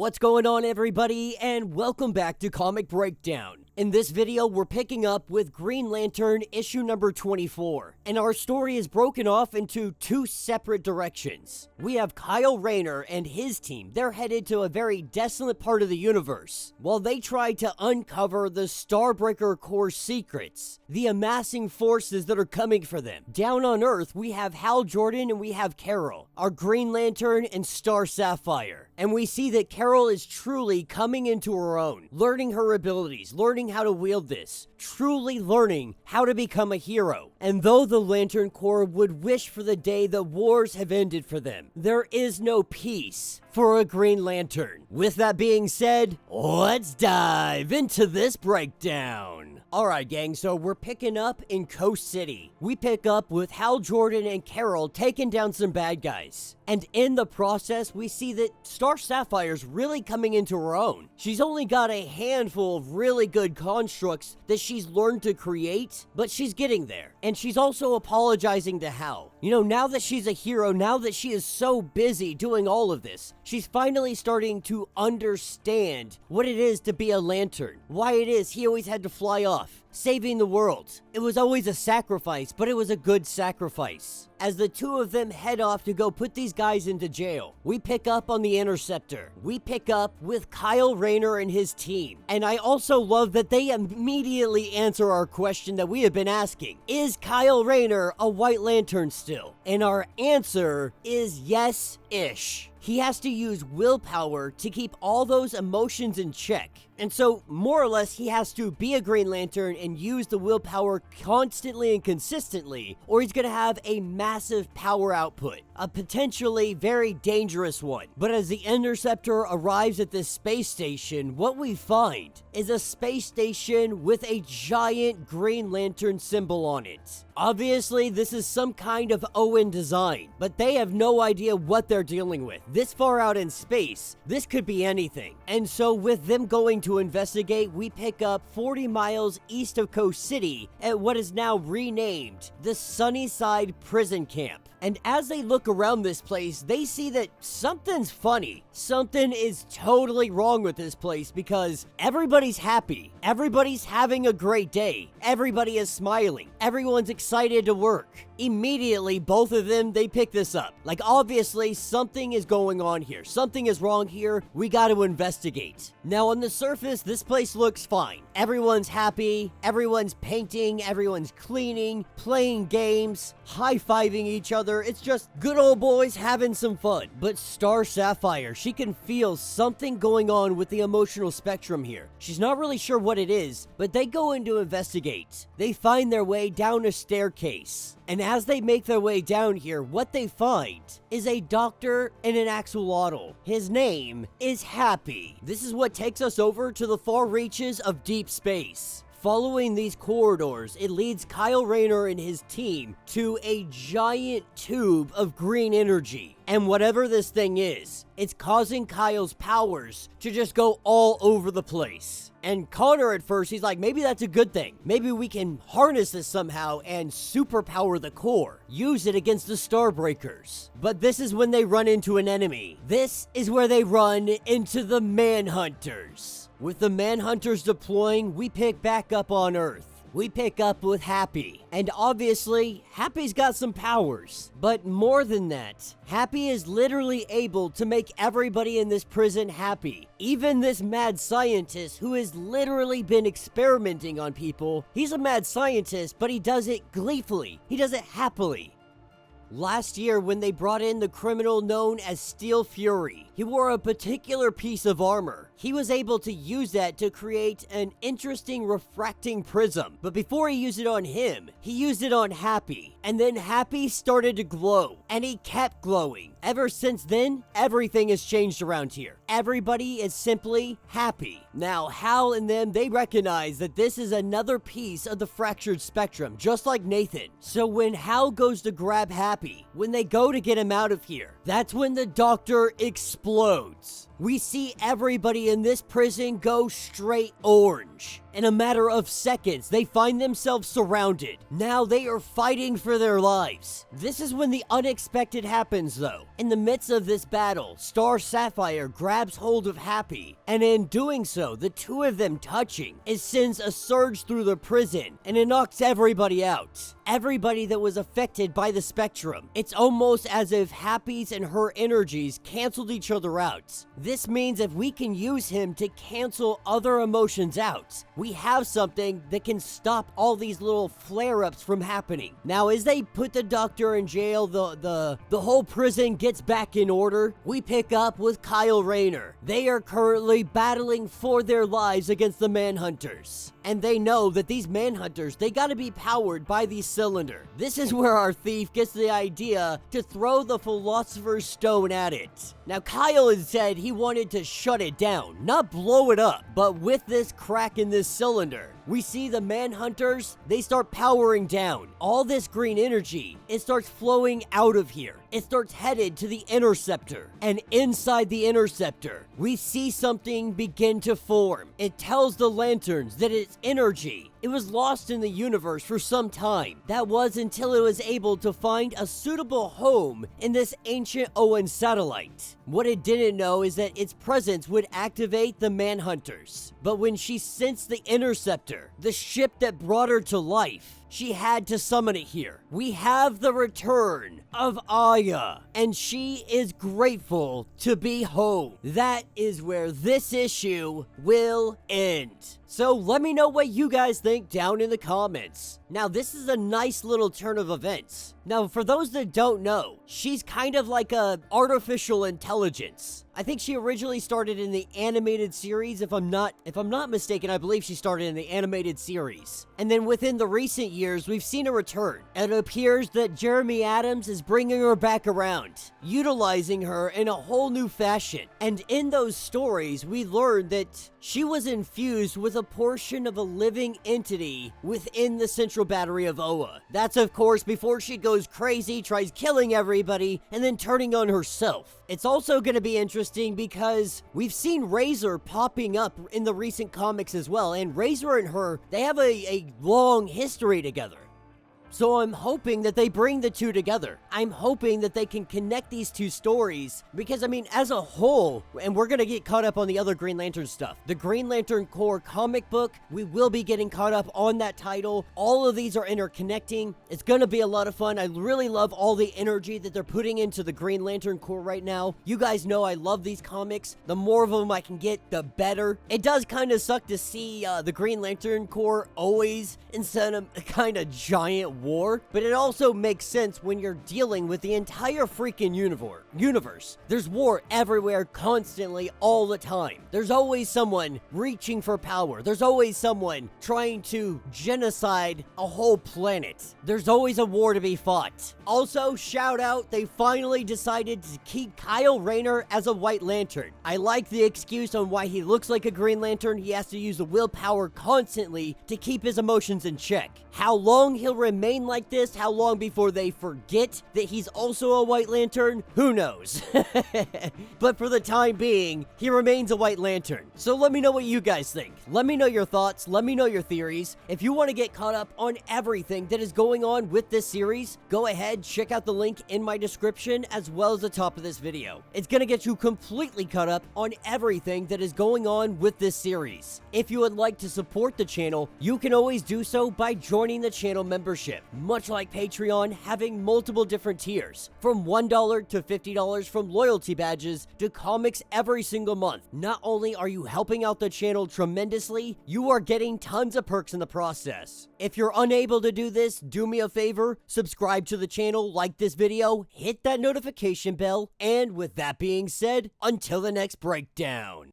What's going on, everybody, and welcome back to Comic Breakdown. In this video, we're picking up with Green Lantern issue number 24, and our story is broken off into two separate directions. We have Kyle Rayner and his team. They're headed to a very desolate part of the universe, while they try to uncover the Starbreaker Corps' secrets, the amassing forces that are coming for them. Down on Earth, we have Hal Jordan and we have Carol, our Green Lantern and Star Sapphire. And we see that Carol is truly coming into her own, learning her abilities, learning how to wield this, truly learning how to become a hero. And though the Lantern Corps would wish for the day that wars have ended for them, there is no peace for a Green Lantern. With that being said, let's dive into this breakdown. Alright gang, so we're picking up in Coast City. We pick up with Hal Jordan and Carol taking down some bad guys. And in the process, we see that Star Sapphire's really coming into her own. She's only got a handful of really good constructs that she's learned to create, but she's getting there. And she's also apologizing to Hal. You know, now that she's a hero, now that she is so busy doing all of this, she's finally starting to understand what it is to be a lantern. Why it is he always had to fly off, saving the world. It was always a sacrifice, but it was a good sacrifice. As the two of them head off to go put these guys into jail, we pick up on the Interceptor. We pick up with Kyle Rayner and his team. And I also love that they immediately answer our question that we have been asking. Is Kyle Rayner a White Lantern still? And our answer is yes-ish. He has to use willpower to keep all those emotions in check. And so, more or less, he has to be a Green Lantern and use the willpower constantly and consistently, or he's gonna have a massive power output, a potentially very dangerous one. But as the Interceptor arrives at this space station, what we find is a space station with a giant Green Lantern symbol on it. Obviously, this is some kind of Owen design, but they have no idea what they're dealing with. This far out in space, this could be anything. And so with them going to investigate, we pick up 40 miles east of Coast City at what is now renamed the Sunnyside prison camp. And as they look around this place, they see that something's funny. Something is totally wrong with this place because everybody's happy. Everybody's having a great day. Everybody is smiling. Everyone's excited to work. Immediately, both of them, they pick this up. Like, obviously, something is going on here. Something is wrong here. We got to investigate. Now, on the surface, this place looks fine. Everyone's happy. Everyone's painting. Everyone's cleaning, playing games, high-fiving each other. It's just good old boys having some fun. But Star Sapphire, she can feel something going on with the emotional spectrum here. She's not really sure what it is, but they go in to investigate. They find their way down a staircase. And as they make their way down here, what they find is a doctor and an axolotl. His name is Happy. This is what takes us over to the far reaches of deep space. Following these corridors, it leads Kyle Rayner and his team to a giant tube of green energy. And whatever this thing is, it's causing Kyle's powers to just go all over the place. And Connor at first, he's like, maybe that's a good thing. Maybe we can harness this somehow and superpower the core. Use it against the Starbreakers. But this is when they run into an enemy. This is where they run into the Manhunters. With the Manhunters deploying, we pick back up on Earth. We pick up with Happy. And obviously, Happy's got some powers. But more than that, Happy is literally able to make everybody in this prison happy. Even this mad scientist who has literally been experimenting on people. He's a mad scientist, but he does it gleefully. He does it happily. Last year, when they brought in the criminal known as Steel Fury, he wore a particular piece of armor. He was able to use that to create an interesting refracting prism. But before he used it on him, he used it on Happy. And then Happy started to glow. And he kept glowing. Ever since then, everything has changed around here. Everybody is simply happy. Now, Hal and them, they recognize that this is another piece of the fractured spectrum, just like Nathan. So when Hal goes to grab Happy, when they go to get him out of here, that's when the doctor explodes. we see everybody in this prison go straight orange. In a matter of seconds, they find themselves surrounded. Now they are fighting for their lives. This is when the unexpected happens, though. In the midst of this battle, Star Sapphire grabs hold of Happy, and in doing so, the two of them touching, it sends a surge through the prison, and it knocks everybody out. Everybody that was affected by the spectrum. It's almost as if Happy's and her energies canceled each other out. This means if we can use him to cancel other emotions out, we have something that can stop all these little flare-ups from happening. Now, as they put the doctor in jail, the whole prison gets back in order. We pick up with Kyle Rayner. They are currently battling for their lives against the Manhunters. And they know that these Manhunters, they gotta be powered by the cylinder. This is where our thief gets the idea to throw the Philosopher's Stone at it. Now, Kyle had said he wanted to shut it down, not blow it up. But with this crack in this cylinder, we see the Manhunters, they start powering down. All this green energy, it starts flowing out of here. It starts headed to the Interceptor. And inside the Interceptor, we see something begin to form. It tells the Lanterns that its energy, it was lost in the universe for some time. That was until it was able to find a suitable home in this ancient Owen satellite. What it didn't know is that its presence would activate the Manhunters. But when she sensed the Interceptor, the ship that brought her to life, she had to summon it here. We have the return of Aya, and she is grateful to be home. That is where this issue will end. So let me know what you guys think down in the comments. Now, this is a nice little turn of events. Now, for those that don't know, she's kind of like a artificial intelligence. I think she originally started in the animated series. If I'm not mistaken, I believe she started in the animated series. And then within the recent years, we've seen a return. And it appears that Jeremy Adams is bringing her back around, utilizing her in a whole new fashion. And in those stories, we learned that she was infused with a portion of a living entity within the central battery of Oa. That's, of course, before she goes crazy, tries killing everybody, and then turning on herself. It's also going to be interesting because we've seen Razor popping up in the recent comics as well, and Razor and her, they have a long history together. So I'm hoping that they bring the two together. I'm hoping that they can connect these two stories because, I mean, as a whole, and we're going to get caught up on the other Green Lantern stuff. The Green Lantern Corps comic book, we will be getting caught up on that title. All of these are interconnecting. It's going to be a lot of fun. I really love all the energy that they're putting into the Green Lantern Corps right now. You guys know I love these comics. The more of them I can get, the better. It does kind of suck to see the Green Lantern Corps always in some kind of giant war, but it also makes sense when you're dealing with the entire freaking universe. There's war everywhere, constantly, all the time. There's always someone reaching for power. There's always someone trying to genocide a whole planet. There's always a war to be fought. Also, shout out, they finally decided to keep Kyle Rayner as a White Lantern. I like the excuse on why he looks like a Green Lantern. He has to use the willpower constantly to keep his emotions in check. How long he'll remain like this, how long before they forget that he's also a White Lantern, who knows? But for the time being, he remains a White Lantern. So let me know what you guys think. Let me know your thoughts. Let me know your theories. If you want to get caught up on everything that is going on with this series, go ahead, check out the link in my description as well as the top of this video. It's going to get you completely caught up on everything that is going on with this series. If you would like to support the channel, you can always do so by joining the channel membership. Much like Patreon, having multiple different tiers, from $1 to $50, from loyalty badges to comics every single month. Not only are you helping out the channel tremendously, you are getting tons of perks in the process. If you're unable to do this, do me a favor, subscribe to the channel, like this video, hit that notification bell, and with that being said, until the next breakdown.